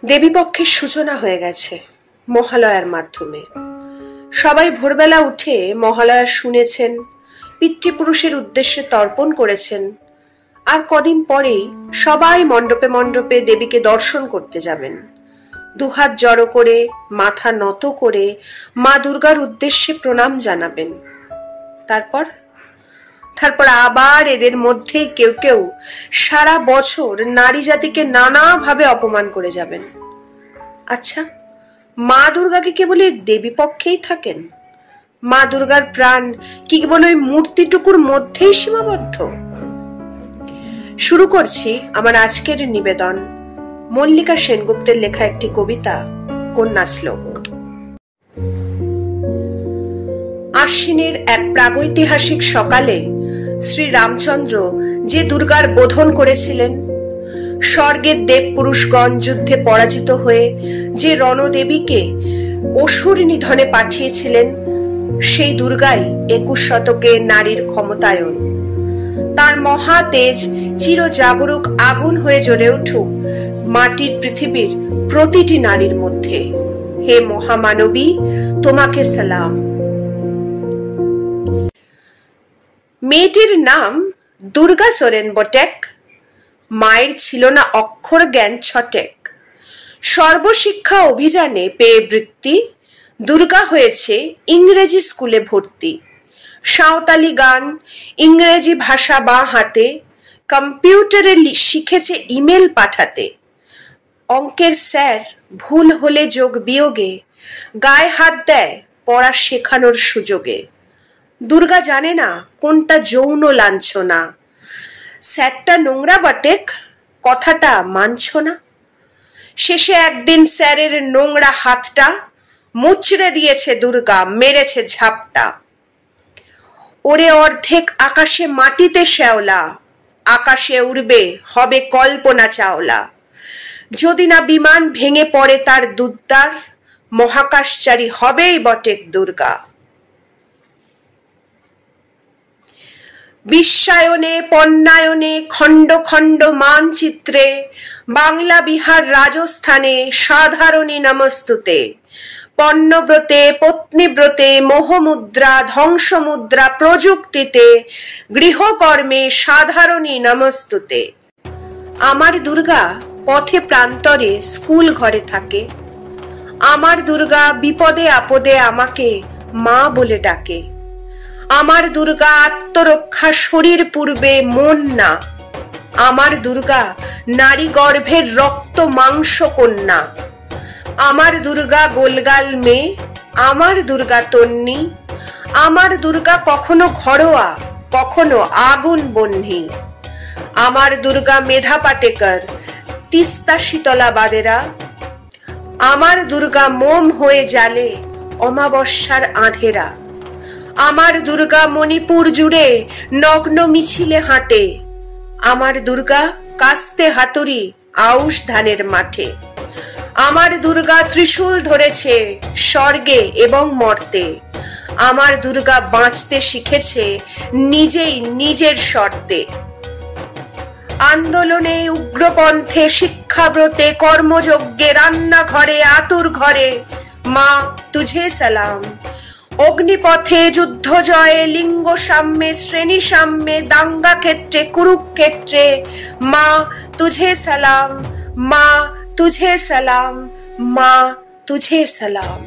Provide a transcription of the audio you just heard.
দেবীপক্ষের সূচনা হয়ে গেছে মহালয়ার মাধ্যমে। সবাই ভোরবেলা উঠে মহালয়া শুনেছেন, পিতৃপুরুষের উদ্দেশ্যে তর্পণ করেছেন। আর কদিন পরেই সবাই মণ্ডপে মণ্ডপে দেবীকে দর্শন করতে যাবেন। দুহাত জড়ো করে, মাথা নত করে মা দুর্গার উদ্দেশ্যে প্রণাম জানাবেন। তারপর আবার এদের মধ্যেই কেউ কেউ সারা বছর নারী জাতিকে নানাভাবে অপমান করে যাবেন। আচ্ছা, মা দুর্গা কি কেবল এই দেবী পক্ষেই থাকেন? মা দুর্গার প্রাণ কি কেবল ওই মূর্তিটুকুর মধ্যেই সীমাবদ্ধ? শুরু করছি আমার আজকের নিবেদন মল্লিকা সেনগুপ্তের লেখা একটি কবিতা, কন্যা শ্লোক। আশ্বিনের এক প্রাগৈতিহাসিক সকালে শ্রী রামচন্দ্র যে দুর্গার বোধন করেছিলেন, স্বর্গের দেব পুরুষগণ যুদ্ধে পরাজিত হয়ে যে রণদেবীকে অসুর নিধনে পাঠিয়েছিলেন, সেই দুর্গাই 21 শতকে নারীর ক্ষমতায়ন। তার মহা তেজ চিরজাগরুক আগুন হয়ে জ্বলে উঠুক মাটির পৃথিবীর প্রতিটি নারীর মধ্যে। হে মহামানবী, তোমাকে সালাম। মেয়েটির নাম দুর্গা সোরেন বটেক। মায়ের ছিল না অক্ষর জ্ঞান ছটেক। সর্বশিক্ষা অভিযানে পেয়ে বৃত্তি, দুর্গা হয়েছে ইংরেজি স্কুলে ভর্তি। সাঁওতালি গান, ইংরেজি ভাষা বাঁ হাতে, কম্পিউটারে শিখেছে ইমেল পাঠাতে। অঙ্কের স্যার ভুল হলে যোগ বিয়োগে গায়ে হাত দেয় পড়া শেখানোর সুযোগে। দুর্গা জানে না কোনটা যৌন লাঞ্ছনা। স্যারটা নোংরা বটেক, কথাটা মানছ না? শেষে একদিন স্যারের নোংরা হাতটা মুচড়ে দিয়েছে দুর্গা, মেরেছে ঝাপটা। ওরে অর্ধেক আকাশে মাটিতে শ্যাওলা, আকাশে উড়বে হবে কল্পনা চাওলা। যদি না বিমান ভেঙে পড়ে তার দুদ্দার, মহাকাশচারী হবেই বটেক দুর্গা। বিশ্বায়নে, পণ্যায়নে, খণ্ড খণ্ড মানচিত্রে, বাংলা বিহার রাজস্থানে সাধারণী নমস্তুতে। পণ্যব্রতে, পত্নীব্রতে, মোহমুদ্রা, ধ্বংসমুদ্রা, প্রযুক্তিতে, গৃহকর্মে সাধারণী নমস্তুতে। আমার দুর্গা পথে প্রান্তরে স্কুল ঘরে থাকে। আমার দুর্গা বিপদে আপদে আমাকে মা বলে ডাকে। আমার দুর্গা আত্মরক্ষা শরীর পূর্বে মন না। আমার দুর্গা নারী গর্ভের রক্ত মাংস কন্যা। আমার দুর্গা গোলগাল মেয়ে, আমার দুর্গা তন্নি। আমার দুর্গা কখনো ঘরোয়া, কখনো আগুন বহ্নি। আমার দুর্গা মেধা পাটেকর, তিস্তা শীতলা বাদেরা। আমার দুর্গা মোম হয়ে জ্বালে অমাবস্যার আঁধেরা। আমার দুর্গা মণিপুর জুড়ে নগ্ন মিছিলে হাঁটে। আমার দুর্গা কাস্তে হাতুড়ি আউশ ধানের মাঠে। আমার দুর্গা ত্রিশূল ধরেছে স্বর্গে এবং মর্তে। আমার দুর্গা বাঁচতে শিখেছে নিজেই নিজের শর্তে। আন্দোলনে, উগ্রপন্থে, শিক্ষাব্রতে, কর্মযজ্ঞে, রান্নাঘরে, আতুর ঘরে মা তুঝে সালাম। অগ্নিপথে, যুদ্ধ জয়ে, লিঙ্গ সাম্যে, শ্রেণী সাম্যে, দাঙ্গা ক্ষেত্রে, কুরুক্ষেত্রে মা তুঝে সালাম, মা তুঝে সালাম, মা তুঝে সালাম।